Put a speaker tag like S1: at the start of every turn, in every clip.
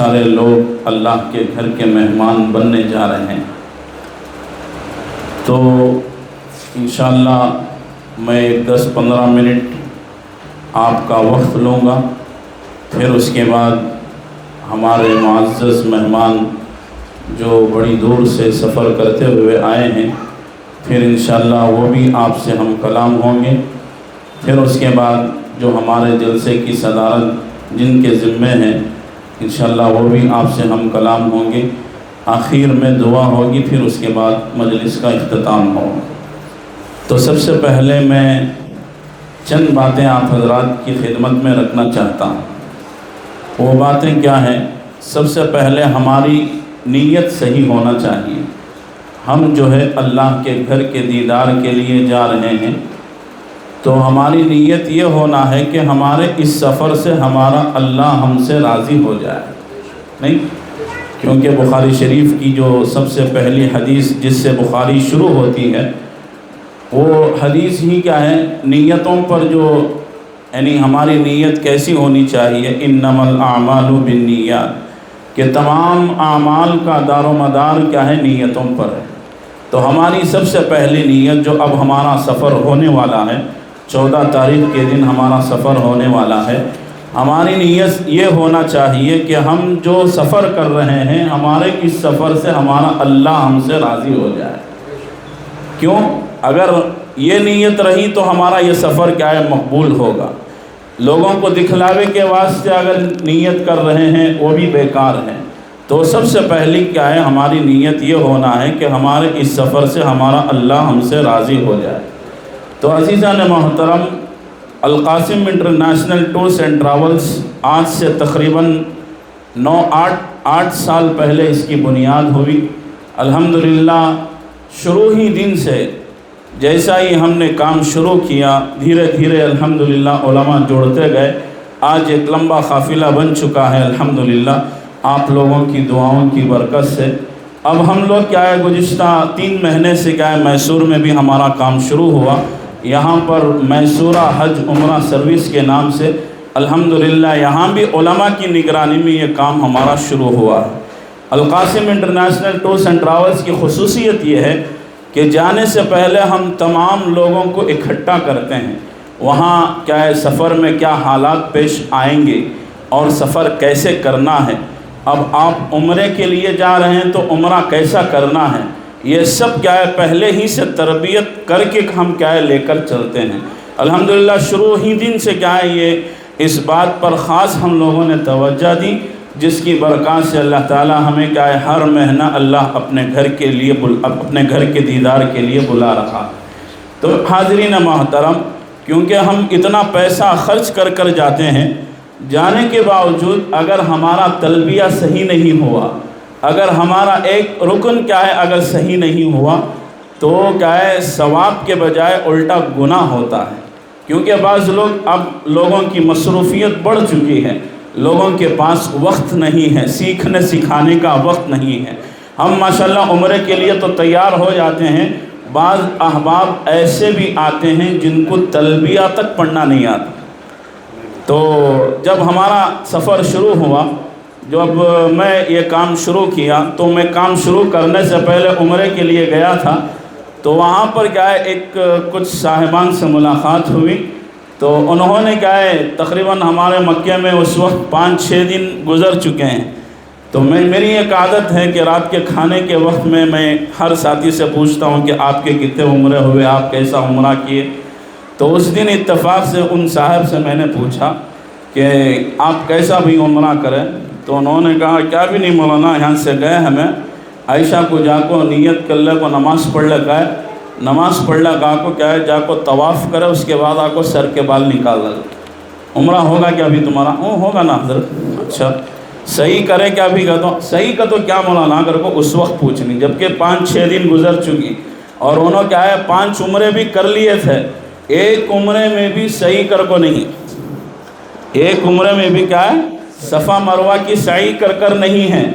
S1: سارے لوگ اللہ کے گھر کے مہمان بننے جا رہے ہیں، تو انشاءاللہ میں 10-15 منٹ آپ کا وقت لوں گا، پھر اس کے بعد ہمارے معزز مہمان جو بڑی دور سے سفر کرتے ہوئے آئے ہیں، پھر انشاءاللہ وہ بھی آپ سے ہم کلام ہوں گے۔ پھر اس کے بعد جو ہمارے جلسے کی صدارت جن کے ذمے ہیں، انشاءاللہ وہ بھی آپ سے ہم کلام ہوں گے۔ آخر میں دعا ہوگی، پھر اس کے بعد مجلس کا اختتام ہوگا۔ تو سب سے پہلے میں چند باتیں آپ حضرات کی خدمت میں رکھنا چاہتا ہوں۔ وہ باتیں کیا ہیں؟ سب سے پہلے ہماری نیت صحیح ہونا چاہیے۔ ہم جو ہے اللہ کے گھر کے دیدار کے لیے جا رہے ہیں، تو ہماری نیت یہ ہونا ہے کہ ہمارے اس سفر سے ہمارا اللہ ہم سے راضی ہو جائے، نہیں؟ کیونکہ بخاری شریف کی جو سب سے پہلی حدیث جس سے بخاری شروع ہوتی ہے، وہ حدیث ہی کیا ہے؟ نیتوں پر جو یعنی ہماری نیت کیسی ہونی چاہیے، انما الاعمال بالنیات، کہ تمام اعمال کا دار و مدار کیا ہے؟ نیتوں پر ہے۔ تو ہماری سب سے پہلی نیت، جو اب ہمارا سفر ہونے والا ہے، 14 تاریخ کے دن ہمارا سفر ہونے والا ہے، ہماری نیت یہ ہونا چاہیے کہ ہم جو سفر کر رہے ہیں، ہمارے اس سفر سے ہمارا اللہ ہم سے راضی ہو جائے۔ کیوں؟ اگر یہ نیت رہی تو ہمارا یہ سفر کیا ہے؟ مقبول ہوگا۔ لوگوں کو دکھلاوے کے واسطے اگر نیت کر رہے ہیں، وہ بھی بیکار ہیں۔ تو سب سے پہلی کیا ہے؟ ہماری نیت یہ ہونا ہے کہ ہمارے اس سفر سے ہمارا اللہ ہم سے راضی ہو جائے۔ تو عزیزان محترم، القاسم انٹرنیشنل ٹورز اینڈ ٹریولز آج سے تقریباً 8 سال پہلے اس کی بنیاد ہوئی۔ الحمدللہ شروع ہی دن سے جیسا ہی ہم نے کام شروع کیا، دھیرے دھیرے الحمدللہ علماء جوڑتے گئے، آج ایک لمبا قافلہ بن چکا ہے الحمدللہ آپ لوگوں کی دعاؤں کی برکت سے۔ اب ہم لوگ کیا ہے، گزشتہ 3 مہینے سے کیا ہے، میسور میں بھی ہمارا کام شروع ہوا۔ یہاں پر میسورہ حج عمرہ سروس کے نام سے الحمدللہ یہاں بھی علماء کی نگرانی میں یہ کام ہمارا شروع ہوا ہے۔ القاسم انٹرنیشنل ٹورز اینڈ ٹریولز کی خصوصیت یہ ہے کہ جانے سے پہلے ہم تمام لوگوں کو اکٹھا کرتے ہیں، وہاں کیا ہے سفر میں کیا حالات پیش آئیں گے اور سفر کیسے کرنا ہے۔ اب آپ عمرے کے لیے جا رہے ہیں تو عمرہ کیسا کرنا ہے، یہ سب کیا ہے پہلے ہی سے تربیت کر کے ہم کیا ہے لے کر چلتے ہیں۔ الحمدللہ شروع ہی دن سے کیا ہے یہ اس بات پر خاص ہم لوگوں نے توجہ دی، جس کی برکات سے اللہ تعالی ہمیں کیا ہے ہر مہینہ اللہ اپنے گھر کے لیے اپنے گھر کے دیدار کے لیے بلا رہا۔ تو حاضرین محترم، کیونکہ ہم اتنا پیسہ خرچ کر جاتے ہیں، جانے کے باوجود اگر ہمارا تلبیہ صحیح نہیں ہوا، اگر ہمارا ایک رکن کیا ہے اگر صحیح نہیں ہوا، تو کیا ہے ثواب کے بجائے الٹا گناہ ہوتا ہے۔ کیونکہ بعض لوگ اب لوگوں کی مصروفیت بڑھ چکی ہے، لوگوں کے پاس وقت نہیں ہے، سیکھنے سکھانے کا وقت نہیں ہے۔ ہم ماشاءاللہ عمرے کے لیے تو تیار ہو جاتے ہیں، بعض احباب ایسے بھی آتے ہیں جن کو تلبیہ تک پڑھنا نہیں آتا۔ تو جب ہمارا سفر شروع ہوا، جب میں یہ کام شروع کیا، تو میں کام شروع کرنے سے پہلے عمرے کے لیے گیا تھا، تو وہاں پر کیا ہے ایک کچھ صاحبان سے ملاقات ہوئی، تو انہوں نے کیا ہے تقریباً ہمارے مکے میں اس وقت 5-6 دن گزر چکے ہیں۔ تو میری ایک عادت ہے کہ رات کے کھانے کے وقت میں ہر ساتھی سے پوچھتا ہوں کہ آپ کے کتنے عمرے ہوئے، آپ کیسا عمرہ کیے۔ تو اس دن اتفاق سے ان صاحب سے میں نے پوچھا کہ آپ کیسا بھی عمرہ کریں، تو انہوں نے کہا کیا بھی نہیں مولانا، یہاں سے گئے ہمیں عائشہ کو جا کو نیت کر لے کو نماز پڑھ لے گئے، نماز پڑھ لے گا کو کیا ہے جا کو طواف کرے، اس کے بعد آپ کو سر کے بال نکال لے۔ عمرہ ہوگا کیا بھی تمہارا؟ ہوگا نا حضرت۔ اچھا صحیح کرے کیا بھی کہتا ہوں، صحیح کا تو کیا مولانا کر کو اس وقت پوچھنی، جبکہ 5-6 دن گزر چکی اور انہوں کیا ہے 5 عمرے بھی کر لیے تھے، ایک عمرے میں بھی صحیح کر کو نہیں، ایک عمرے میں بھی کیا ہے صفا مروہ کی سعی کر نہیں ہے،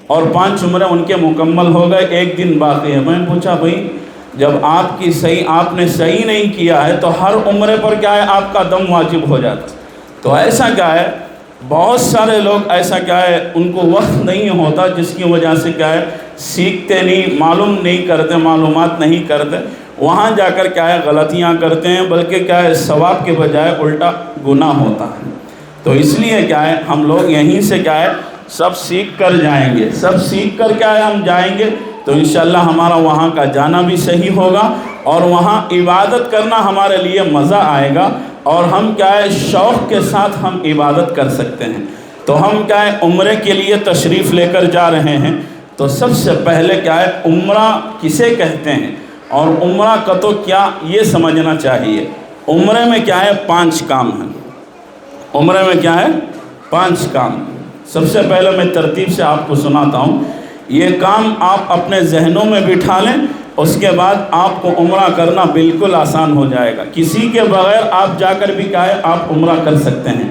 S1: اور 5 عمرے ان کے مکمل ہو گئے، ایک دن باقی ہے۔ میں نے پوچھا بھائی جب آپ نے صحیح نہیں کیا ہے تو ہر عمرے پر کیا ہے آپ کا دم واجب ہو جاتا۔ تو ایسا کیا ہے بہت سارے لوگ ایسا کیا ہے ان کو وقت نہیں ہوتا، جس کی وجہ سے کیا ہے سیکھتے نہیں، معلوم نہیں کرتے، معلومات نہیں کرتے، وہاں جا کر کیا ہے غلطیاں کرتے ہیں، بلکہ کیا ہے ثواب کے بجائے الٹا گناہ ہوتا ہے۔ تو اس لیے کیا ہے ہم لوگ یہیں سے کیا ہے سب سیکھ کر جائیں گے، سب سیکھ کر کیا ہے ہم جائیں گے تو انشاءاللہ ہمارا وہاں کا جانا بھی صحیح ہوگا، اور وہاں عبادت کرنا ہمارے لیے مزہ آئے گا، اور ہم کیا ہے شوق کے ساتھ ہم عبادت کر سکتے ہیں۔ تو ہم کیا ہے عمرے کے لیے تشریف لے کر جا رہے ہیں، تو سب سے پہلے کیا ہے عمرہ کسے کہتے ہیں اور عمرہ کا تو کیا یہ سمجھنا چاہیے۔ عمرے میں کیا ہے 5 کام ہیں، عمرے میں کیا ہے 5 کام۔ سب سے پہلے میں ترتیب سے آپ کو سناتا ہوں، یہ کام آپ اپنے ذہنوں میں بٹھا لیں، اس کے بعد آپ کو عمرہ کرنا بالکل آسان ہو جائے گا، کسی کے بغیر آپ جا کر بھی کیا ہے آپ عمرہ کر سکتے ہیں۔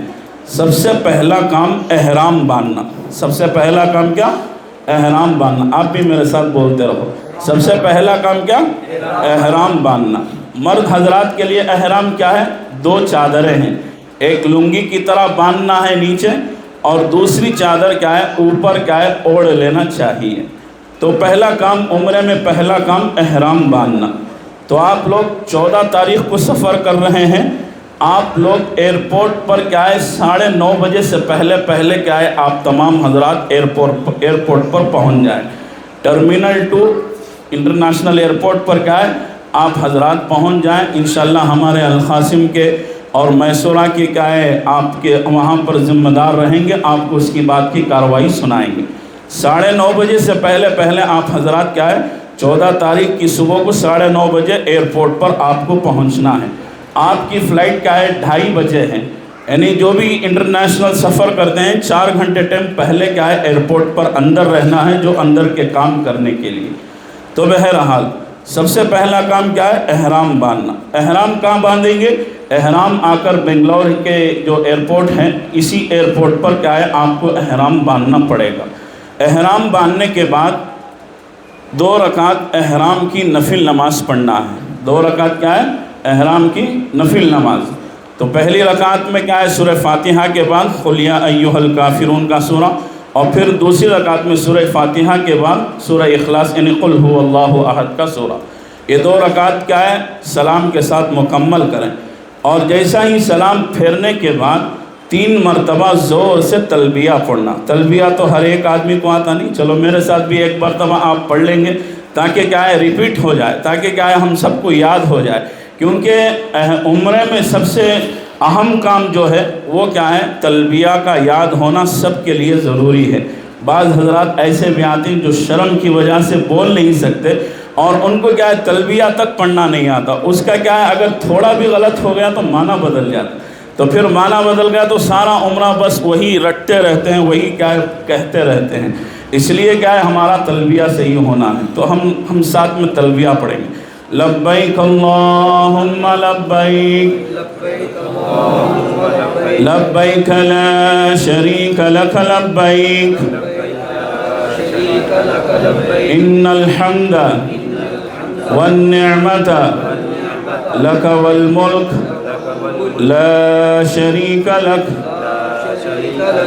S1: سب سے پہلا کام احرام باندھنا، سب سے پہلا کام کیا؟ احرام باندھنا۔ آپ بھی میرے ساتھ بولتے رہو، سب سے پہلا کام کیا؟ احرام باندھنا۔ مرد حضرات کے لیے احرام کیا ہے؟ 2 چادریں ہیں، ایک لنگی کی طرح باندھنا ہے نیچے، اور دوسری چادر کیا ہے اوپر کیا ہے اوڑھ لینا چاہیے۔ تو پہلا کام عمرے میں پہلا کام احرام باندھنا۔ تو آپ لوگ 14 تاریخ کو سفر کر رہے ہیں، آپ لوگ ایئرپورٹ پر کیا ہے 9:30 بجے سے پہلے کیا ہے آپ تمام حضرات ایئرپورٹ پر پہنچ جائیں۔ ٹرمینل 2 انٹرنیشنل ایئرپورٹ پر کیا ہے آپ حضرات پہنچ جائیں۔ انشاءاللہ ہمارے القاسم کے اور میسورہ کی کیا ہے آپ کے وہاں پر ذمہ دار رہیں گے، آپ کو اس کی بات کی کارروائی سنائیں گے۔ 9:30 بجے سے پہلے آپ حضرات کیا ہے 14 تاریخ کی صبح کو 9:30 بجے ایئرپورٹ پر آپ کو پہنچنا ہے۔ آپ کی فلائٹ کیا ہے 2:30 بجے ہے، یعنی جو بھی انٹرنیشنل سفر کرتے ہیں 4 گھنٹے ٹائم پہلے کیا ہے ایئرپورٹ پر اندر رہنا ہے، جو اندر کے کام کرنے کے لیے۔ تو بہرحال سب سے پہلا کام کیا ہے احرام باندھنا۔ احرام کہاں باندھیں گے؟ احرام آ کر بنگلور کے جو ایئرپورٹ ہیں اسی ایئرپورٹ پر کیا ہے آپ کو احرام باندھنا پڑے گا۔ احرام باندھنے کے بعد 2 رکعت احرام کی نفل نماز پڑھنا ہے۔ 2 رکعت کیا ہے احرام کی نفل نماز۔ تو پہلی رکعت میں کیا ہے سورہ فاتحہ کے بعد قل یا ایھا الکافرون کا سورہ، اور پھر دوسری رکعت میں سورہ فاتحہ کے بعد سورہ اخلاص یعنی قل ھو اللہ احد کا سورہ۔ یہ 2 رکعت کیا ہے سلام کے ساتھ مکمل کریں، اور جیسا ہی سلام پھیرنے کے بعد 3 مرتبہ زور سے تلبیہ پڑھنا۔ تلبیہ تو ہر ایک آدمی کو آتا نہیں، چلو میرے ساتھ بھی ایک مرتبہ آپ پڑھ لیں گے تاکہ کیا ہے ریپیٹ ہو جائے، تاکہ کیا ہے ہم سب کو یاد ہو جائے، کیونکہ عمرے میں سب سے اہم کام جو ہے وہ کیا ہے تلبیہ کا یاد ہونا سب کے لیے ضروری ہے۔ بعض حضرات ایسے بھی آتے ہیں جو شرم کی وجہ سے بول نہیں سکتے، اور ان کو کیا ہے تلبیہ تک پڑھنا نہیں آتا، اس کا کیا ہے اگر تھوڑا بھی غلط ہو گیا تو معنی بدل جاتا، تو پھر معنی بدل گیا تو سارا عمرہ بس وہی رٹتے رہتے ہیں، وہی کیا ہے کہتے رہتے ہیں۔ اس لیے کیا ہے ہمارا تلبیہ صحیح ہونا ہے۔ تو ہم ساتھ میں تلبیہ پڑھیں گے، لبیک اللہم لبیک لبیک لا شریک لک لبیک ان الحمد والنعمت لک والملک لا شریک لک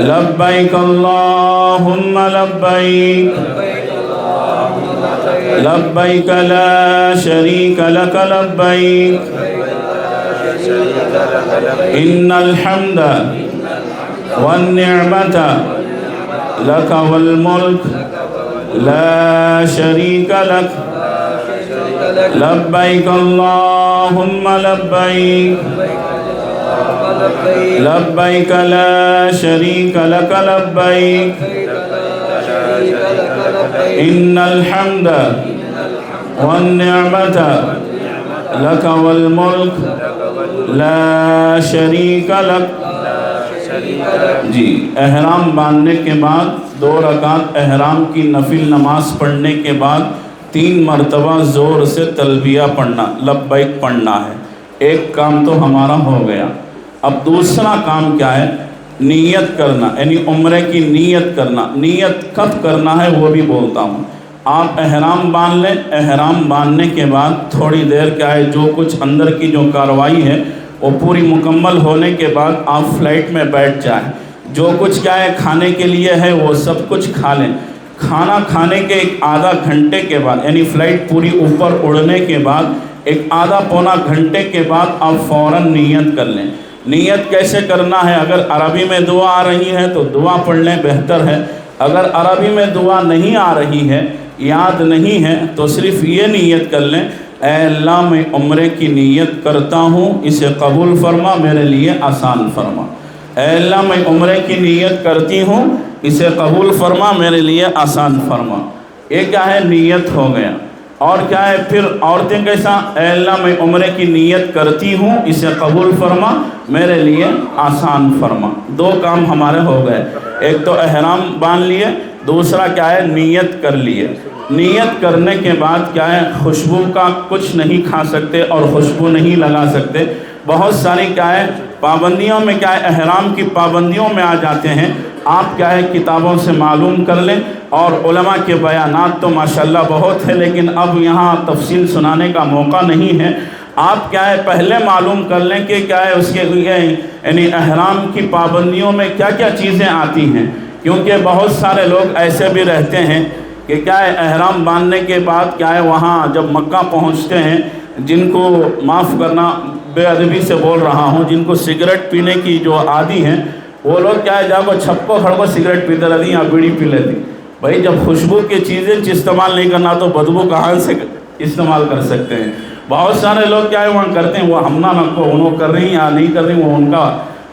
S1: لبیک اللہم لبیک لبیک لا شریک لک لبیک ان الحمد والنعمت لک والملک لا شریک لک لبیک اللہم لبیک لبیک لا شریک لک لبیک ان الحمد والنعمت لک والملک لا شریک لک۔ جی احرام باندھنے کے بعد 2 رکعت احرام کی نفل نماز پڑھنے کے بعد 3 مرتبہ زور سے تلبیہ پڑھنا، لبیک پڑھنا ہے۔ ایک کام تو ہمارا ہو گیا۔ اب دوسرا کام کیا ہے نیت کرنا، یعنی عمرے کی نیت کرنا۔ نیت کب کرنا ہے وہ بھی بولتا ہوں۔ آپ احرام باندھ لیں، احرام باندھنے کے بعد تھوڑی دیر کیا ہے جو کچھ اندر کی جو کارروائی ہے وہ پوری مکمل ہونے کے بعد آپ فلائٹ میں بیٹھ جائیں۔ جو کچھ کیا ہے کھانے کے لیے ہے وہ سب کچھ کھا لیں۔ کھانا کھانے کے ایک آدھا گھنٹے کے بعد، یعنی فلائٹ پوری اوپر اڑنے کے بعد ایک آدھا پونا گھنٹے کے بعد آپ فوراً نیت کر لیں۔ نیت کیسے کرنا ہے؟ اگر عربی میں دعا آ رہی ہے تو دعا پڑھ لیں، بہتر ہے۔ اگر عربی میں دعا نہیں آ رہی ہے، یاد نہیں ہے، تو صرف یہ نیت کر لیں، اے اللہ میں عمرے کی نیت کرتا ہوں، اسے قبول فرما، میرے لیے آسان فرما۔ اے اللہ میں عمرے کی نیت کرتی ہوں، اسے قبول فرما، میرے لیے آسان فرما۔ یہ کیا ہے؟ نیت ہو گیا۔ اور کیا ہے پھر عورتیں کیسا؟ اے اللہ میں عمرے کی نیت کرتی ہوں، اسے قبول فرما، میرے لیے آسان فرما۔ دو کام ہمارے ہو گئے، ایک تو احرام باندھ لیے، دوسرا کیا ہے نیت کر لیے۔ نیت کرنے کے بعد کیا ہے خوشبو کا کچھ نہیں کھا سکتے اور خوشبو نہیں لگا سکتے۔ بہت ساری کیا ہے پابندیوں میں کیا ہے احرام کی پابندیوں میں آ جاتے ہیں۔ آپ کیا ہے کتابوں سے معلوم کر لیں، اور علماء کے بیانات تو ماشاءاللہ بہت ہے، لیکن اب یہاں تفصیل سنانے کا موقع نہیں ہے۔ آپ کیا ہے پہلے معلوم کر لیں کہ کیا ہے اس کے یعنی احرام کی پابندیوں میں کیا کیا چیزیں آتی ہیں، کیونکہ بہت سارے لوگ ایسے بھی رہتے ہیں کہ کیا ہے احرام باندھنے کے بعد کیا ہے وہاں جب مکہ پہنچتے ہیں، جن کو معاف کرنا بے ادبی سے بول رہا ہوں، جن کو سگریٹ پینے کی جو عادی ہیں، وہ لوگ کیا ہے جب وہ چھپو کھڑکو سگریٹ پیتے رہتی یا بیڑی پی لیتی۔ بھائی جب خوشبو کی چیزیں استعمال نہیں کرنا تو بدبو کہاں سے استعمال کر سکتے ہیں؟ بہت سارے لوگ کیا ہے وہاں کرتے ہیں، وہ ہم نہ کو انہوں کر رہی ہیں یا نہیں کر رہی، وہ ان کا۔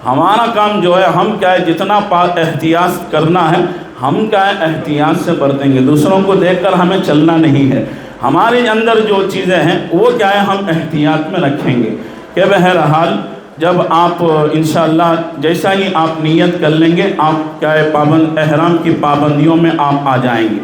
S1: ہمارا کام جو ہے ہم کیا ہے جتنا احتیاط کرنا ہے ہم کیا ہے احتیاط سے برتیں گے، دوسروں کو دیکھ کر ہمیں چلنا نہیں ہے۔ ہمارے اندر جو چیزیں ہیں وہ کیا ہے ہم احتیاط میں رکھیں گے کہ بہرحال جب آپ انشاءاللہ جیسا ہی آپ نیت کر لیں گے، آپ کیا ہے احرام کی پابندیوں میں آپ آ جائیں گے۔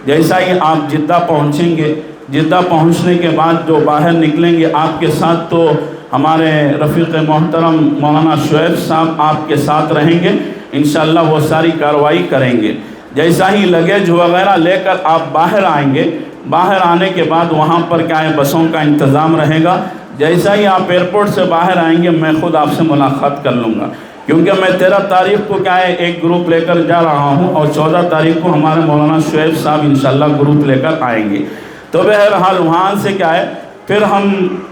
S1: جیسا ہی آپ جدہ پہنچیں گے، جدہ پہنچنے کے بعد جو باہر نکلیں گے، آپ کے ساتھ تو ہمارے رفیق محترم مولانا شعیب صاحب آپ کے ساتھ رہیں گے، انشاءاللہ وہ ساری کارروائی کریں گے۔ جیسا ہی لگیج وغیرہ لے کر آپ باہر آئیں گے، باہر آنے کے بعد وہاں پر کیا ہے بسوں کا انتظام رہے گا۔ جیسا ہی آپ ایئرپورٹ سے باہر آئیں گے میں خود آپ سے ملاقات کر لوں گا، کیونکہ میں 13 تاریخ کو کیا ہے ایک گروپ لے کر جا رہا ہوں، اور 14 تاریخ کو ہمارے مولانا شعیب صاحب انشاءاللہ گروپ لے کر آئیں گے۔ تو بہرحال وہاں سے کیا ہے پھر ہم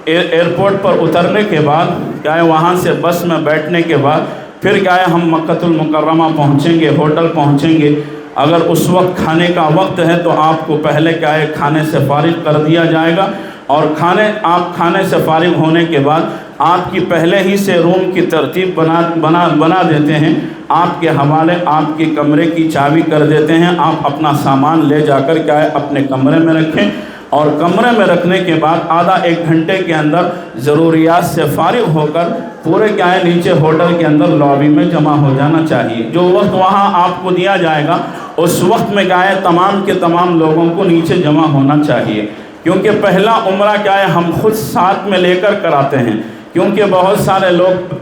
S1: ایئرپورٹ پر اترنے کے بعد کیا ہے وہاں سے بس میں بیٹھنے کے بعد پھر کیا ہے ہم مکہ المکرمہ پہنچیں گے، ہوٹل پہنچیں گے۔ اگر اس وقت کھانے کا وقت ہے تو آپ کو پہلے کیا ہے کھانے سے فارغ کر دیا جائے گا، اور کھانے سے فارغ ہونے کے بعد آپ کی پہلے ہی سے روم کی ترتیب بنا دیتے ہیں، آپ کے حوالے آپ کے کمرے کی چابی کر دیتے ہیں۔ آپ اپنا سامان لے جا کر کیا ہے اپنے کمرے میں رکھیں، اور کمرے میں رکھنے کے بعد آدھا ایک گھنٹے کے اندر ضروریات سے فارغ ہو کر پورے کیا ہے نیچے ہوٹل کے اندر لابی میں جمع ہو جانا چاہیے۔ جو وقت وہاں آپ کو دیا جائے گا اس وقت میں کیا ہے تمام کے تمام لوگوں کو نیچے جمع ہونا چاہیے، کیونکہ پہلا عمرہ کیا ہے ہم خود ساتھ میں لے کر کراتے ہیں، کیونکہ بہت سارے لوگ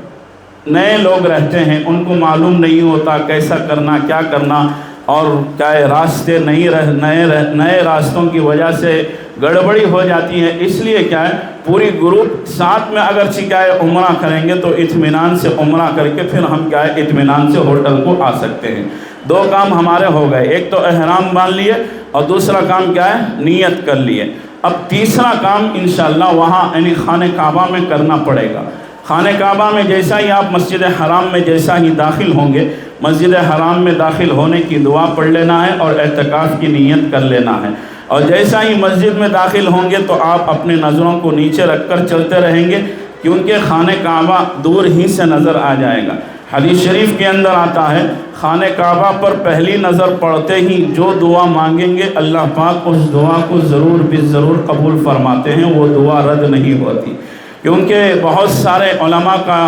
S1: نئے لوگ رہتے ہیں، ان کو معلوم نہیں ہوتا کیسا کرنا کیا کرنا، اور کیا ہے راستے نئے راستوں کی وجہ سے گڑبڑی ہو جاتی ہے۔ اس لیے کیا ہے پوری گروپ ساتھ میں اگرچہ کیا ہے عمرہ کریں گے تو اطمینان سے عمرہ کر کے پھر ہم کیا ہے اطمینان سے ہوٹل کو آ سکتے ہیں۔ دو کام ہمارے ہو گئے، ایک تو احرام باندھ لیے اور دوسرا کام کیا ہے نیت کر لیے۔ اب تیسرا کام انشاءاللہ وہاں یعنی خانہ کعبہ میں کرنا پڑے گا۔ خانہ کعبہ میں جیسا ہی آپ مسجد حرام میں جیسا ہی داخل ہوں گے، مسجد حرام میں داخل ہونے کی دعا پڑھ لینا ہے اور اعتکاف کی نیت کر لینا ہے، اور جیسا ہی مسجد میں داخل ہوں گے تو آپ اپنے نظروں کو نیچے رکھ کر چلتے رہیں گے، کیونکہ خانہ کعبہ دور ہی سے نظر آ جائے گا۔ حدیث شریف کے اندر آتا ہے خانہ کعبہ پر پہلی نظر پڑتے ہی جو دعا مانگیں گے اللہ پاک اس دعا کو ضرور قبول فرماتے ہیں، وہ دعا رد نہیں ہوتی۔ کیونکہ بہت سارے علماء کا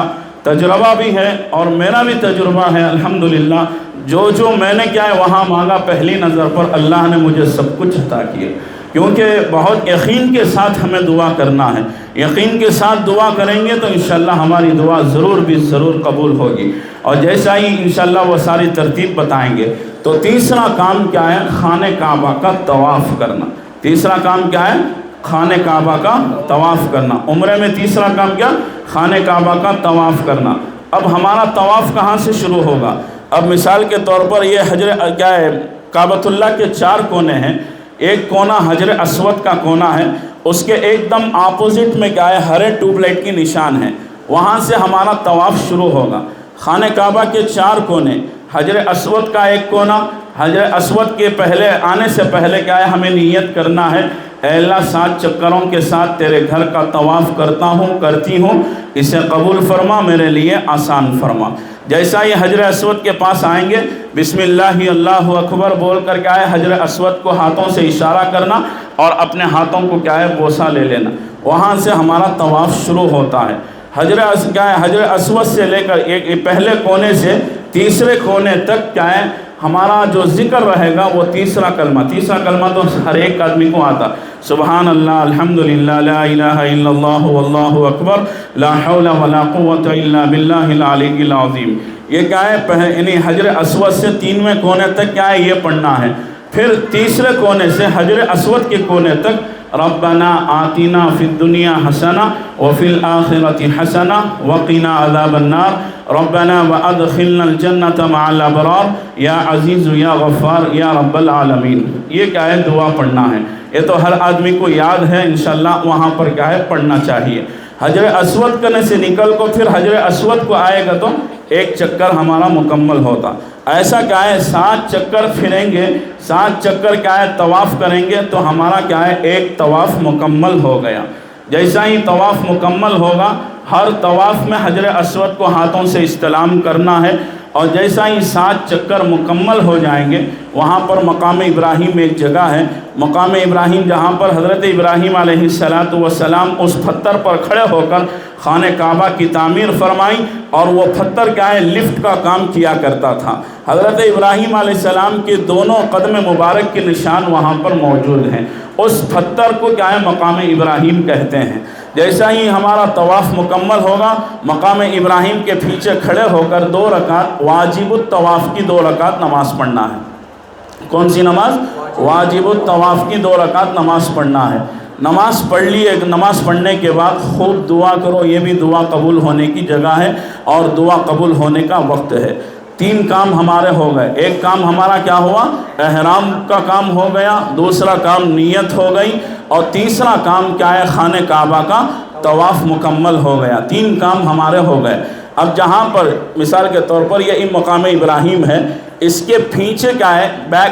S1: تجربہ بھی ہے اور میرا بھی تجربہ ہے الحمدللہ، جو میں نے کیا ہے وہاں مانگا پہلی نظر پر اللہ نے مجھے سب کچھ عطا کیا، کیونکہ بہت یقین کے ساتھ ہمیں دعا کرنا ہے۔ یقین کے ساتھ دعا کریں گے تو انشاءاللہ ہماری دعا ضرور قبول ہوگی، اور جیسا ہی انشاءاللہ وہ ساری ترتیب بتائیں گے۔ تو تیسرا کام کیا ہے خانہ کعبہ کا طواف کرنا۔ تیسرا کام کیا ہے خانہ کعبہ کا طواف کرنا۔ عمرے میں تیسرا کام کیا خانہ کعبہ کا طواف کرنا۔ اب ہمارا طواف کہاں سے شروع ہوگا؟ اب مثال کے طور پر یہ کیا ہے، کعبۃ اللہ کے 4 کونے ہیں، ایک کونا حجر اسود کا کونا ہے، اس کے ایک دم اپوزٹ میں کیا ہے، ہرے ٹیوب لائٹ کی نشان ہے، وہاں سے ہمارا طواف شروع ہوگا۔ خانہ کعبہ کے 4 کونے، حجر اسود کا ایک کونا، حجر اسود کے پہلے آنے سے پہلے کیا ہے، ہمیں نیت کرنا ہے، اے اللہ 7 چکروں کے ساتھ تیرے گھر کا طواف کرتا ہوں، کرتی ہوں، اسے قبول فرما، میرے لیے آسان فرما۔ جیسا ہی حجر اسود کے پاس آئیں گے، بسم اللہ اللہ اکبر بول کر کیا ہے، حجر اسود کو ہاتھوں سے اشارہ کرنا اور اپنے ہاتھوں کو کیا ہے، بوسہ لے لینا، وہاں سے ہمارا طواف شروع ہوتا ہے۔ حجر اسود سے لے کر ایک پہلے کونے سے تیسرے کونے تک کیا ہے، ہمارا جو ذکر رہے گا وہ تیسرا کلمہ تو ہر ایک آدمی کو آتا، سبحان اللہ، الحمدللہ، لا الہ الا اللہ، واللہ اکبر، لا حول ولا قوة الا باللہ العلی العظیم۔ یہ کیا ہے، یعنی حجر اسود سے 3ویں کونے تک کیا ہے، یہ پڑھنا ہے۔ پھر تیسرے کونے سے حجر اسود کے کونے تک ربنا آتنا فی الدنیا حسنہ وفی الآخرۃ حسنہ وقنا عذاب النار ربنا وادخلنا الجنۃ مع الابرار یا عزیز یا غفار یا رب العالمین۔ یہ کیا ہے، دعا پڑھنا ہے، یہ تو ہر آدمی کو یاد ہے، انشاءاللہ وہاں پر کیا ہے، پڑھنا چاہیے۔ حجر اسود کرنے سے نکل کو پھر حجر اسود کو آئے گا تو ایک چکر ہمارا مکمل ہوتا۔ ایسا کیا ہے، 7 چکر پھریں گے، 7 چکر کیا ہے، طواف کریں گے تو ہمارا کیا ہے، ایک طواف مکمل ہو گیا۔ جیسا ہی طواف مکمل ہوگا، ہر طواف میں حجر اسود کو ہاتھوں سے استلام کرنا ہے، اور جیسا ہی 7 چکر مکمل ہو جائیں گے، وہاں پر مقام ابراہیم ایک جگہ ہے، مقام ابراہیم جہاں پر حضرت ابراہیم علیہ السلام اس پتھر پر کھڑے ہو کر خانہ کعبہ کی تعمیر فرمائی، اور وہ پتھر کیا ہے، لفٹ کا کام کیا کرتا تھا۔ حضرت ابراہیم علیہ السلام کے دونوں قدم مبارک کے نشان وہاں پر موجود ہیں، اس پتھر کو کیا ہے، مقام ابراہیم کہتے ہیں۔ جیسا ہی ہمارا طواف مکمل ہوگا، مقام ابراہیم کے پیچھے کھڑے ہو کر 2 رکعت واجب الطواف کی 2 رکعت نماز پڑھنا ہے۔ کون سی نماز؟ واجب الطواف کی 2 رکعت نماز پڑھنا ہے۔ نماز پڑھ لی، نماز پڑھنے کے بعد خوب دعا کرو، یہ بھی دعا قبول ہونے کی جگہ ہے اور دعا قبول ہونے کا وقت ہے۔ 3 کام ہمارے ہو گئے، ایک کام ہمارا کیا ہوا، احرام کا کام ہو گیا، دوسرا کام نیت ہو گئی، اور تیسرا کام کیا ہے، خانہ کعبہ کا طواف مکمل ہو گیا۔ 3 کام ہمارے ہو گئے۔ اب جہاں پر مثال کے طور پر یہ مقام ابراہیم ہے، اس کے پیچھے کیا ہے،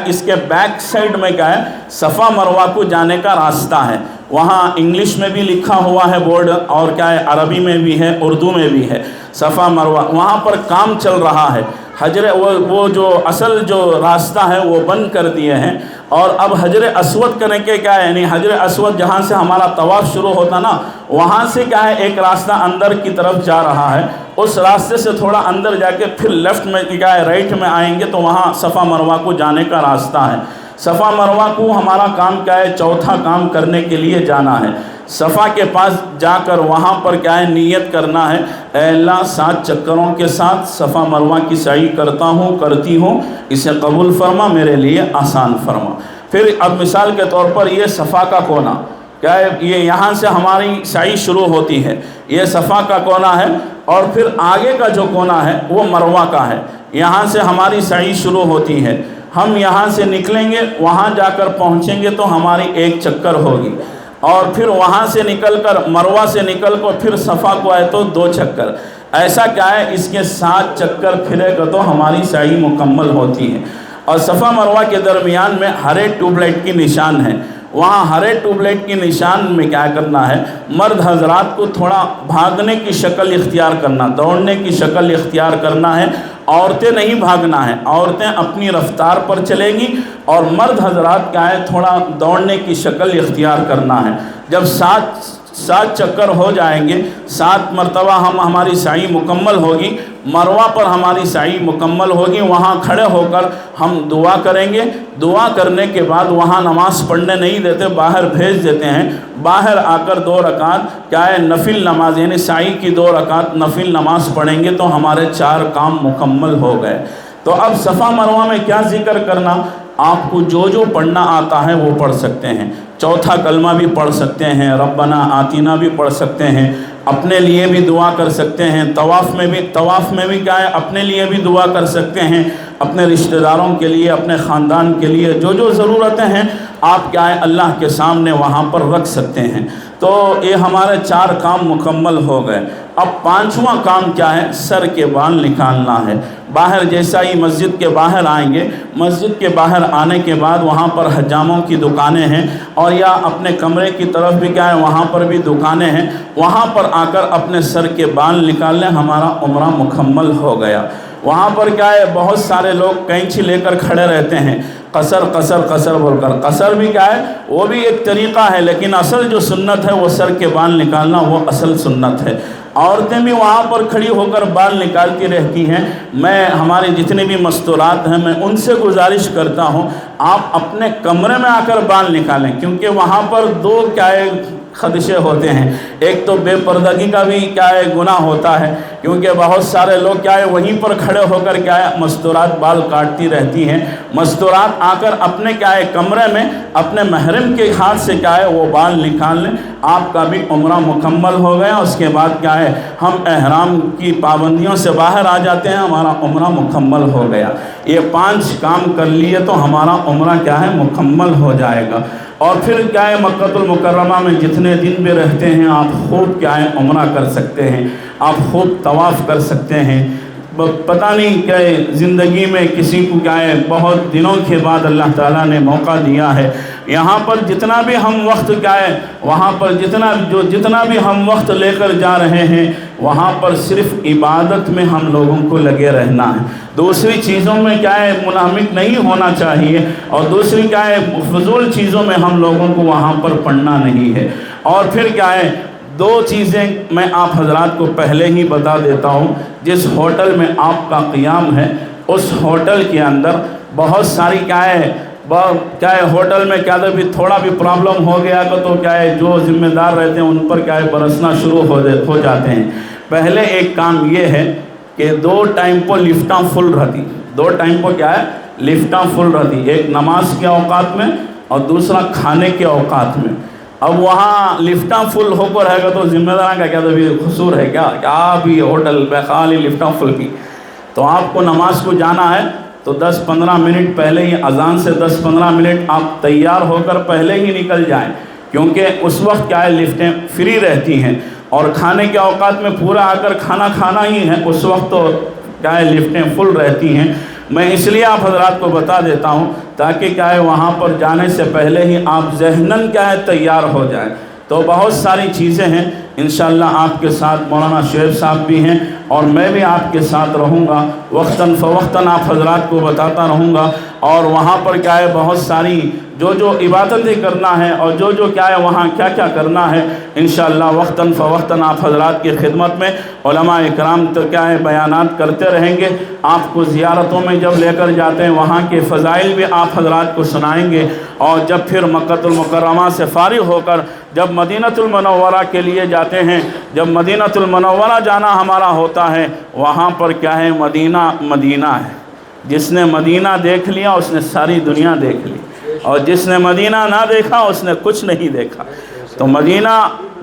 S1: اس کے بیک سائڈ میں کیا ہے، صفا مروہ کو جانے کا راستہ ہے۔ وہاں انگلش میں بھی لکھا ہوا ہے بورڈ، اور کیا ہے، عربی میں بھی ہے، اردو میں بھی ہے، صفا مروہ، وہاں پر کام چل رہا ہے۔ وہ جو اصل جو راستہ ہے وہ بند کر دیے ہیں، اور اب حجر اسود کرنے کے کیا ہے، یعنی حجر اسود جہاں سے ہمارا طواف شروع ہوتا نا، وہاں سے کیا ہے، ایک راستہ اندر کی طرف جا رہا ہے، اس راستے سے تھوڑا اندر جا کے پھر لیفٹ میں کیا ہے، رائٹ میں آئیں گے تو وہاں صفا مروہ کو جانے کا راستہ ہے۔ صفا مروہ کو ہمارا کام کیا ہے، چوتھا کام کرنے کے لیے جانا ہے۔ صفا کے پاس جا کر وہاں پر کیا ہے، نیت کرنا ہے، اے اللہ 7 چکروں کے ساتھ صفا مروہ کی سعی کرتا ہوں، کرتی ہوں، اسے قبول فرما، میرے لیے آسان فرما۔ پھر اب مثال کے طور پر یہ صفا کا کونا کیا ہے، یہ یہاں سے ہماری سعی شروع ہوتی ہے، یہ صفا کا کونا ہے، اور پھر آگے کا جو کونا ہے وہ مروہ کا ہے، یہاں سے ہماری سعی شروع ہوتی ہے۔ ہم یہاں سے نکلیں گے، وہاں جا کر پہنچیں گے تو ہماری 1 چکر ہوگی، اور پھر وہاں سے نکل کر مروہ سے نکل کر پھر صفا کو آئے تو 2 چکر۔ ایسا کیا ہے، اس کے 7 چکر پھرے گا تو ہماری سعی مکمل ہوتی ہے۔ اور صفا مروہ کے درمیان میں ہرے ٹیوب لائٹ کی نشان ہے، وہاں ہرے ٹیوب لائٹ کی نشان میں کیا کرنا ہے، مرد حضرات کو تھوڑا بھاگنے کی شکل اختیار کرنا، دوڑنے کی شکل اختیار کرنا ہے، عورتیں نہیں بھاگنا ہے، عورتیں اپنی رفتار پر چلیں گی، اور مرد حضرات کیا ہے، تھوڑا دوڑنے کی شکل اختیار کرنا ہے۔ جب 7 چکر ہو جائیں گے، 7 مرتبہ ہماری سعی مکمل ہوگی، مروہ پر ہماری سعی مکمل ہوگی، وہاں کھڑے ہو کر ہم دعا کریں گے۔ دعا کرنے کے بعد وہاں نماز پڑھنے نہیں دیتے، باہر بھیج دیتے ہیں، باہر آ کر 2 رکعت کیا ہے، نفل نماز، یعنی سعی کی 2 رکعت نفل نماز پڑھیں گے تو ہمارے 4 کام مکمل ہو گئے۔ تو اب صفا مروہ میں کیا ذکر کرنا، آپ کو جو پڑھنا آتا ہے وہ پڑھ سکتے ہیں۔ چوتھا کلمہ بھی پڑھ سکتے ہیں، ربنا آتینا بھی پڑھ سکتے ہیں، اپنے لیے بھی دعا کر سکتے ہیں، طواف میں بھی کیا ہے اپنے لیے بھی دعا کر سکتے ہیں، اپنے رشتہ داروں کے لیے، اپنے خاندان کے لیے جو ضرورتیں ہیں آپ کیا ہے اللہ کے سامنے وہاں پر رکھ سکتے ہیں۔ تو یہ ہمارے 4 کام مکمل ہو گئے۔ اب 5واں کام کیا ہے؟ سر کے بال نکالنا ہے۔ باہر جیسا ہی مسجد کے باہر آئیں گے، مسجد کے باہر آنے کے بعد وہاں پر حجاموں کی دکانیں ہیں، اور یا اپنے کمرے کی طرف بھی کیا ہے وہاں پر بھی دکانیں ہیں، وہاں پر آ کر اپنے سر کے بال نکال لیں، ہمارا عمرہ مکمل ہو گیا۔ وہاں پر کیا ہے بہت سارے لوگ کینچی لے کر کھڑے رہتے ہیں، قصر قصر قصر بول کر۔ قصر بھی کیا ہے وہ بھی ایک طریقہ ہے، لیکن اصل جو سنت ہے وہ سر کے بال نکالنا، وہ اصل سنت ہے۔ عورتیں بھی وہاں پر کھڑی ہو کر بال نکالتی رہتی ہیں۔ میں ہمارے جتنے بھی مستورات ہیں میں ان سے گزارش کرتا ہوں آپ اپنے کمرے میں آ کر بال نکالیں، کیونکہ وہاں پر 2 کیا ہے خدشے ہوتے ہیں۔ ایک تو بے پردگی کا بھی کیا ہے گناہ ہوتا ہے، کیونکہ بہت سارے لوگ کیا ہے وہیں پر کھڑے ہو کر کیا ہے مستورات بال کاٹتی رہتی ہیں۔ مستورات آ کر اپنے کیا ہے کمرے میں اپنے محرم کے ہاتھ سے کیا ہے وہ بال نکال لیں، آپ کا بھی عمرہ مکمل ہو گیا۔ اس کے بعد کیا ہے ہم احرام کی پابندیوں سے باہر آ جاتے ہیں، ہمارا عمرہ مکمل ہو گیا۔ یہ 5 کام کر لیے تو ہمارا عمرہ کیا ہے مکمل ہو جائے گا۔ اور پھر کیا ہے مکہ المکرمہ میں جتنے دن بھی رہتے ہیں آپ خوب کیا ہے عمرہ کر سکتے ہیں، آپ خوب طواف کر سکتے ہیں۔ پتہ نہیں کہ زندگی میں کسی کو کیا ہے بہت دنوں کے بعد اللہ تعالیٰ نے موقع دیا ہے، یہاں پر جتنا بھی ہم وقت کیا ہے وہاں پر جتنا بھی ہم وقت لے کر جا رہے ہیں وہاں پر صرف عبادت میں ہم لوگوں کو لگے رہنا ہے، دوسری چیزوں میں کیا ہے منہمک نہیں ہونا چاہیے، اور دوسری کیا ہے فضول چیزوں میں ہم لوگوں کو وہاں پر پڑنا نہیں ہے۔ اور پھر کیا ہے 2 چیزیں میں آپ حضرات کو پہلے ہی بتا دیتا ہوں۔ جس ہوٹل میں آپ کا قیام ہے اس ہوٹل کے اندر بہت ساری کیا ہے ہوٹل میں کیا بھی تھوڑا بھی پرابلم ہو گیا تو کیا ہے جو ذمہ دار رہتے ہیں ان پر کیا ہے برسنا شروع ہو جاتے ہیں۔ پہلے ایک کام یہ ہے کہ 2 ٹائم کو لفٹاں فل رہتی، 2 ٹائم کو کیا ہے لفٹاں فل رہتی، ایک نماز کے اوقات میں اور دوسرا کھانے کے اوقات میں۔ اب وہاں لفٹاں فل ہو کر رہے گا تو ذمہ داروں کا کیا تو بھی قصور ہے کیا بھی ہوٹل میں خالی لفٹاں فل کی، تو آپ کو نماز کو جانا ہے تو 10-15 منٹ پہلے ہی، اذان سے 10-15 منٹ آپ تیار ہو کر پہلے ہی نکل جائیں، کیونکہ اس وقت کیا ہے لفٹیں فری رہتی ہیں، اور کھانے کے اوقات میں پورا آ کر کھانا کھانا ہی ہے، اس وقت تو کیا ہے لفٹیں فل رہتی ہیں۔ میں اس لیے آپ حضرات کو بتا دیتا ہوں تاکہ کیا ہے وہاں پر جانے سے پہلے ہی آپ ذہناً کیا ہے تیار ہو جائیں۔ تو بہت ساری چیزیں ہیں، انشاءاللہ آپ کے ساتھ مولانا شعیب صاحب بھی ہیں اور میں بھی آپ کے ساتھ رہوں گا، وقتاً فوقتاً آپ حضرات کو بتاتا رہوں گا، اور وہاں پر کیا ہے بہت ساری جو عبادتیں کرنا ہے اور جو کیا ہے وہاں کیا کیا کرنا ہے انشاءاللہ وقتاً فوقتاً آپ حضرات کی خدمت میں علماء اکرام تو کیا ہے بیانات کرتے رہیں گے۔ آپ کو زیارتوں میں جب لے کر جاتے ہیں وہاں کے فضائل بھی آپ حضرات کو سنائیں گے، اور جب پھر مکہ المکرمہ سے فارغ ہو کر جب مدینہ المنورہ کے لیے جاتے ہیں، جب مدینہ المنورہ جانا ہمارا ہوتا ہے وہاں پر کیا ہے مدینہ ہے، جس نے مدینہ دیکھ لیا اس نے ساری دنیا دیکھ لی، اور جس نے مدینہ نہ دیکھا اس نے کچھ نہیں دیکھا۔ تو مدینہ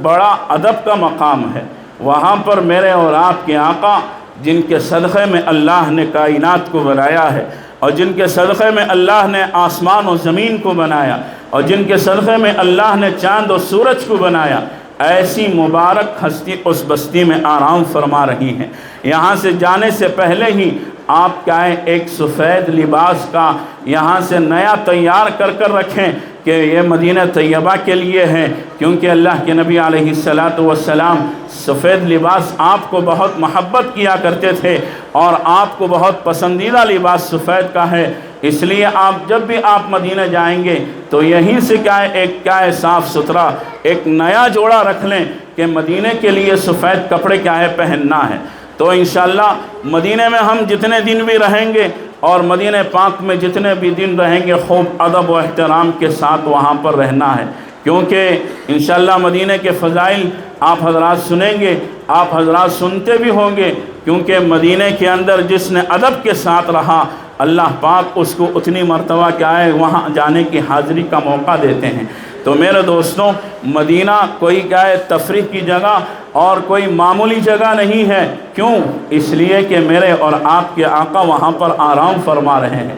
S1: بڑا ادب کا مقام ہے، وہاں پر میرے اور آپ کے آقا جن کے صدقے میں اللہ نے کائنات کو بنایا ہے، اور جن کے صدقے میں اللہ نے آسمان و زمین کو بنایا، اور جن کے صدقے میں اللہ نے چاند و سورج کو بنایا، ایسی مبارک ہستی اس بستی میں آرام فرما رہی ہیں۔ یہاں سے جانے سے پہلے ہی آپ کیا ہے ایک سفید لباس کا یہاں سے نیا تیار کر رکھیں کہ یہ مدینہ طیبہ کے لیے ہے، کیونکہ اللہ کے نبی علیہ السلام سفید لباس آپ کو بہت محبت کیا کرتے تھے، اور آپ کو بہت پسندیدہ لباس سفید کا ہے، اس لیے آپ جب بھی آپ مدینہ جائیں گے تو یہیں سے کیا ہے صاف ستھرا ایک نیا جوڑا رکھ لیں کہ مدینہ کے لیے سفید کپڑے کیا ہے پہننا ہے۔ تو انشاءاللہ مدینہ میں ہم جتنے دن بھی رہیں گے اور مدینہ پاک میں جتنے بھی دن رہیں گے خوب ادب و احترام کے ساتھ وہاں پر رہنا ہے، کیونکہ انشاءاللہ مدینہ کے فضائل آپ حضرات سنیں گے، آپ حضرات سنتے بھی ہوں گے، کیونکہ مدینہ کے اندر جس نے ادب کے ساتھ رہا اللہ پاک اس کو اتنی مرتبہ کیا ہے وہاں جانے کی حاضری کا موقع دیتے ہیں۔ تو میرے دوستوں مدینہ کوئی کیا ہے تفریح کی جگہ اور کوئی معمولی جگہ نہیں ہے. کیوں؟ اس لیے کہ میرے اور آپ کے آقا وہاں پر آرام فرما رہے ہیں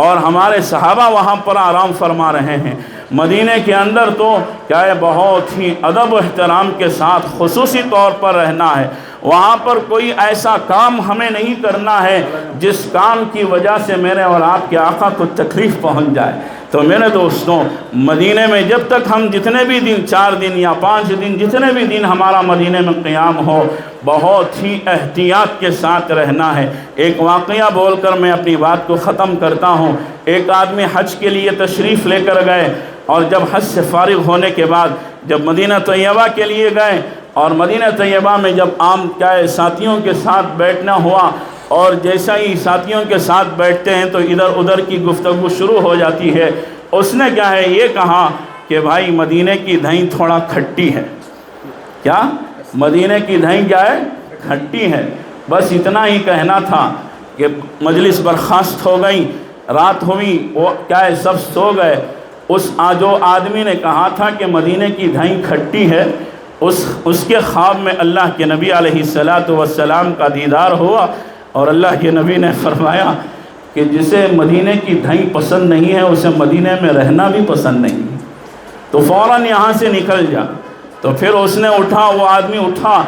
S1: اور ہمارے صحابہ وہاں پر آرام فرما رہے ہیں. مدینہ کے اندر تو کیا ہے بہت ہی ادب و احترام کے ساتھ خصوصی طور پر رہنا ہے. وہاں پر کوئی ایسا کام ہمیں نہیں کرنا ہے جس کام کی وجہ سے میرے اور آپ کے آقا کو تکلیف پہنچ جائے. تو میرے دوستوں مدینہ میں جب تک ہم جتنے بھی دن 4 دن یا 5 دن جتنے بھی دن ہمارا مدینہ میں قیام ہو بہت ہی احتیاط کے ساتھ رہنا ہے. ایک واقعہ بول کر میں اپنی بات کو ختم کرتا ہوں. ایک آدمی حج کے لیے تشریف لے کر گئے اور جب حج سے فارغ ہونے کے بعد جب مدینہ طیبہ کے لیے گئے اور مدینہ طیبہ میں جب عام کیا ہے ساتھیوں کے ساتھ بیٹھنا ہوا اور جیسا ہی ساتھیوں کے ساتھ بیٹھتے ہیں تو ادھر ادھر کی گفتگو شروع ہو جاتی ہے. اس نے کیا ہے یہ کہا کہ بھائی مدینہ کی دہی تھوڑا کھٹی ہے. کیا؟ مدینہ کی دہی کیا ہے؟ کھٹی ہے. بس اتنا ہی کہنا تھا کہ مجلس برخاست ہو گئی، رات ہوئی، وہ کیا ہے سب سو گئے. جو آدمی نے کہا تھا کہ مدینہ کی دہی کھٹی ہے اس کے خواب میں اللہ کے نبی علیہ السلام کا دیدار ہوا اور اللہ کے نبی نے فرمایا کہ جسے مدینہ کی دہی پسند نہیں ہے اسے مدینہ میں رہنا بھی پسند نہیں ہے، تو فوراً یہاں سے نکل جا. تو پھر اس نے اٹھا، وہ آدمی اٹھا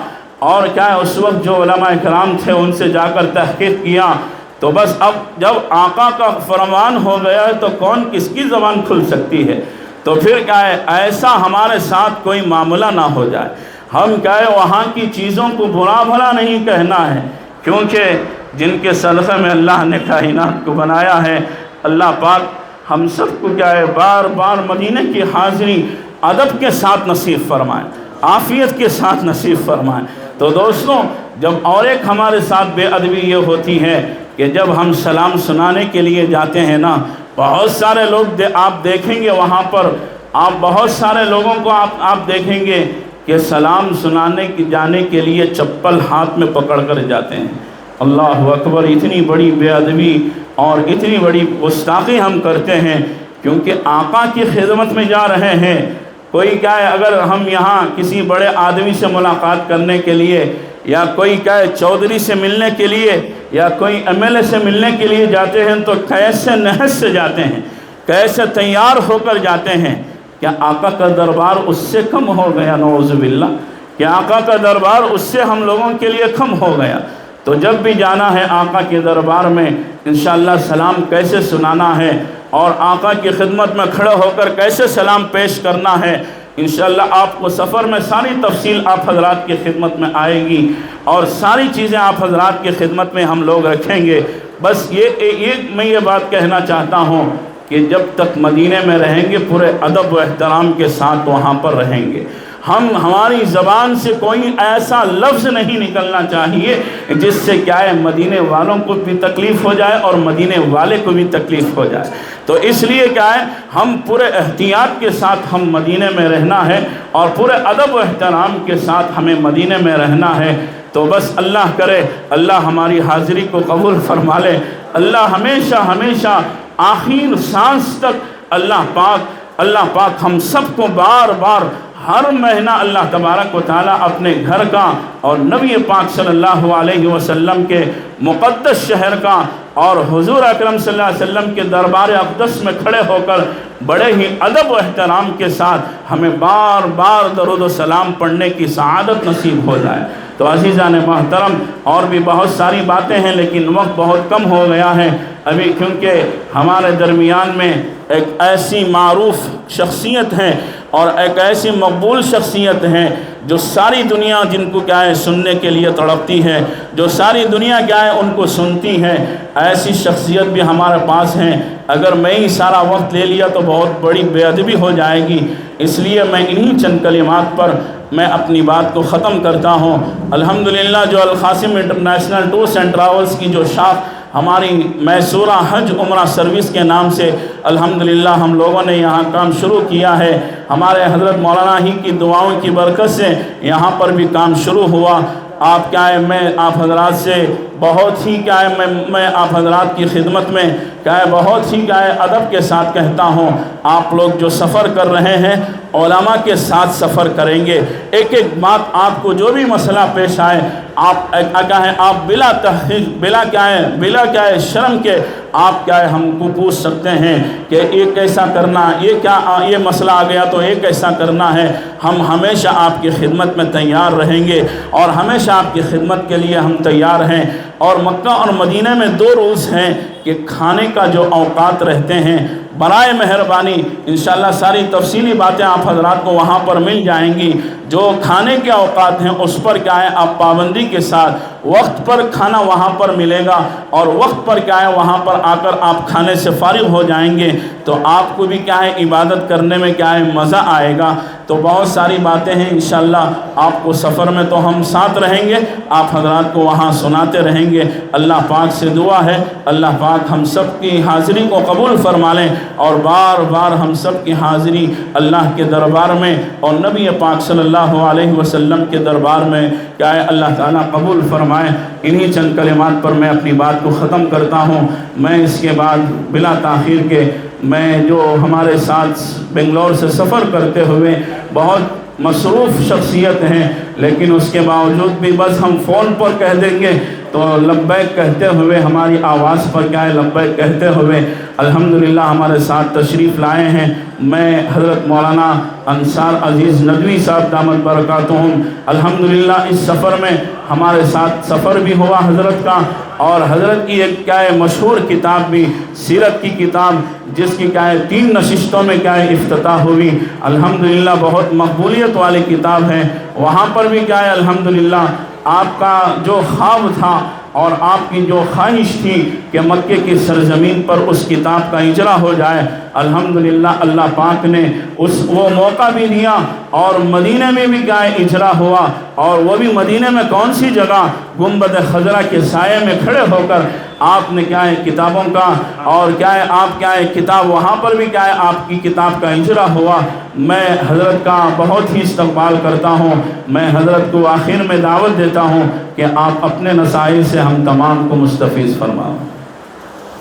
S1: اور کیا ہے اس وقت جو علماء کرام تھے ان سے جا کر تحقیق کیا. تو بس اب جب آقا کا فرمان ہو گیا ہے تو کون کس کی زبان کھل سکتی ہے. تو پھر کیا ہے ایسا ہمارے ساتھ کوئی معاملہ نہ ہو جائے. ہم کیا ہے وہاں کی چیزوں کو برا بھلا نہیں کہنا ہے، کیونکہ جن کے صدقے میں اللہ نے کائنات کو بنایا ہے اللہ پاک ہم سب کو کیا ہے بار بار مدینہ کی حاضری ادب کے ساتھ نصیب فرمائے، عافیت کے ساتھ نصیب فرمائے. تو دوستوں جب اور ایک ہمارے ساتھ بے ادبی یہ ہوتی ہے کہ جب ہم سلام سنانے کے لیے جاتے ہیں نا بہت سارے لوگ آپ دیکھیں گے وہاں پر آپ بہت سارے لوگوں کو آپ دیکھیں گے کہ سلام سنانے کی جانے کے لیے چپل ہاتھ میں پکڑ کر جاتے ہیں. اللہ اکبر! اتنی بڑی بے ادبی اور اتنی بڑی گستاخی ہم کرتے ہیں کیونکہ آقا کی خدمت میں جا رہے ہیں. کوئی کیا ہے اگر ہم یہاں کسی بڑے آدمی سے ملاقات کرنے کے لیے یا کوئی کیا ہے چودھری سے ملنے کے لیے یا کوئی ایم ایل اے سے ملنے کے لیے جاتے ہیں تو کیسے نہج سے جاتے ہیں، کیسے تیار ہو کر جاتے ہیں. کیا آقا کا دربار اس سے کم ہو گیا؟ نعوذ باللہ! کیا آقا کا دربار اس سے ہم لوگوں کے لیے کم ہو گیا؟ تو جب بھی جانا ہے آقا کے دربار میں انشاءاللہ سلام کیسے سنانا ہے اور آقا کی خدمت میں کھڑے ہو کر کیسے سلام پیش کرنا ہے انشاءاللہ آپ کو سفر میں ساری تفصیل آپ حضرات کی خدمت میں آئے گی اور ساری چیزیں آپ حضرات کی خدمت میں ہم لوگ رکھیں گے. بس میں یہ بات کہنا چاہتا ہوں کہ جب تک مدینہ میں رہیں گے پورے ادب و احترام کے ساتھ وہاں پر رہیں گے. ہماری زبان سے کوئی ایسا لفظ نہیں نکلنا چاہیے جس سے کیا ہے مدینے والوں کو بھی تکلیف ہو جائے اور مدینے والے کو بھی تکلیف ہو جائے. تو اس لیے کیا ہے ہم پورے احتیاط کے ساتھ ہم مدینے میں رہنا ہے اور پورے ادب و احترام کے ساتھ ہمیں مدینے میں رہنا ہے. تو بس اللہ کرے اللہ ہماری حاضری کو قبول فرما لے. اللہ ہمیشہ ہمیشہ آخر سانس تک اللہ پاک ہم سب کو بار بار ہر مہینہ اللہ تبارک و تعالیٰ اپنے گھر کا اور نبی پاک صلی اللہ علیہ وسلم کے مقدس شہر کا اور حضور اکرم صلی اللہ علیہ وسلم کے دربار اقدس میں کھڑے ہو کر بڑے ہی ادب و احترام کے ساتھ ہمیں بار بار درود و سلام پڑھنے کی سعادت نصیب ہو جائے. تو عزیزان محترم اور بھی بہت ساری باتیں ہیں لیکن وقت بہت کم ہو گیا ہے ابھی کیونکہ ہمارے درمیان میں ایک ایسی معروف شخصیت ہے اور ایک ایسی مقبول شخصیت ہے جو ساری دنیا جن کو کیا ہے سننے کے لیے تڑپتی ہے، جو ساری دنیا کیا ہے ان کو سنتی ہے. ایسی شخصیت بھی ہمارے پاس ہیں. اگر میں ہی سارا وقت لے لیا تو بہت بڑی بے ادبی ہو جائے گی، اس لیے میں انہی چند کلمات پر میں اپنی بات کو ختم کرتا ہوں. الحمدللہ جو القاسم انٹرنیشنل ٹورس اینڈ ٹریولز کی جو شاخ ہماری میسورہ حج عمرہ سروس کے نام سے الحمدللہ ہم لوگوں نے یہاں کام شروع کیا ہے. ہمارے حضرت مولانا ہی کی دعاؤں کی برکت سے یہاں پر بھی کام شروع ہوا. آپ کیا ہے میں آپ حضرات سے بہت ہی کیا ہے میں آپ حضرات کی خدمت میں کیا ہے بہت ہی کیا ہے ادب کے ساتھ کہتا ہوں، آپ لوگ جو سفر کر رہے ہیں علماء کے ساتھ سفر کریں گے، ایک ایک بات آپ کو جو بھی مسئلہ پیش آئے آپ کیا ہے آپ بلا تحقیق بلا شرم کے آپ کیا ہے ہم کو پوچھ سکتے ہیں کہ یہ کیسا کرنا، یہ مسئلہ آ گیا تو یہ کیسا کرنا ہے۔ ہم ہمیشہ آپ کی خدمت میں تیار رہیں گے اور ہمیشہ آپ کی خدمت کے لیے ہم تیار ہیں۔ اور مکہ اور مدینہ میں 2 رولز ہیں کہ کھانے کا جو اوقات رہتے ہیں، برائے مہربانی انشاءاللہ ساری تفصیلی باتیں آپ حضرات کو وہاں پر مل جائیں گی۔ جو کھانے کے اوقات ہیں اس پر کیا ہے آپ پابندی کے ساتھ وقت پر کھانا وہاں پر ملے گا، اور وقت پر کیا ہے وہاں پر آ کر آپ کھانے سے فارغ ہو جائیں گے تو آپ کو بھی کیا ہے عبادت کرنے میں کیا ہے مزہ آئے گا۔ تو بہت ساری باتیں ہیں انشاءاللہ آپ کو سفر میں تو ہم ساتھ رہیں گے، آپ حضرات کو وہاں سناتے رہیں گے۔ اللہ پاک سے دعا ہے اللہ پاک ہم سب کی حاضری کو قبول فرما لیں، اور بار بار ہم سب کی حاضری اللہ کے دربار میں اور نبی پاک صلی اللہ علیہ وسلم کے دربار میں کیا ہے اللہ تعالیٰ قبول فرمائے۔ انہی چند کلمات پر میں اپنی بات کو ختم کرتا ہوں۔ میں اس کے بعد بلا تاخیر کے میں جو ہمارے ساتھ بنگلور سے سفر کرتے ہوئے بہت مصروف شخصیت ہیں، لیکن اس کے باوجود بھی بس ہم فون پر کہہ دیں گے تو لبیک کہتے ہوئے ہماری آواز پر کیا ہے لبیک کہتے ہوئے الحمدللہ ہمارے ساتھ تشریف لائے ہیں۔ میں حضرت مولانا انصار عزیز ندوی صاحب دامت برکاتہم الحمدللہ اس سفر میں ہمارے ساتھ سفر بھی ہوا حضرت کا، اور حضرت کی ایک کیا ہے مشہور کتاب بھی سیرت کی کتاب جس کی کیا ہے 3 نشستوں میں کیا ہے افتتاح ہوئی، الحمدللہ بہت مقبولیت والی کتاب ہے۔ وہاں پر بھی کیا ہے الحمدللہ آپ کا جو خواب تھا اور آپ کی جو خواہش تھی کہ مکے کی سرزمین پر اس کتاب کا اجرا ہو جائے، الحمدللہ اللہ پاک نے وہ موقع بھی دیا، اور مدینہ میں بھی کیا ہے اجرا ہوا، اور وہ بھی مدینہ میں کون سی جگہ گنبد خضرا کے سائے میں کھڑے ہو کر آپ نے کیا ہے کتابوں کا اور کیا ہے آپ کیا ہے کتاب وہاں پر بھی کیا ہے آپ کی کتاب کا اجرا ہوا۔ میں حضرت کا بہت ہی استقبال کرتا ہوں۔ میں حضرت کو آخر میں دعوت دیتا ہوں کہ آپ اپنے نصائح سے ہم تمام کو مستفیض فرمائیں۔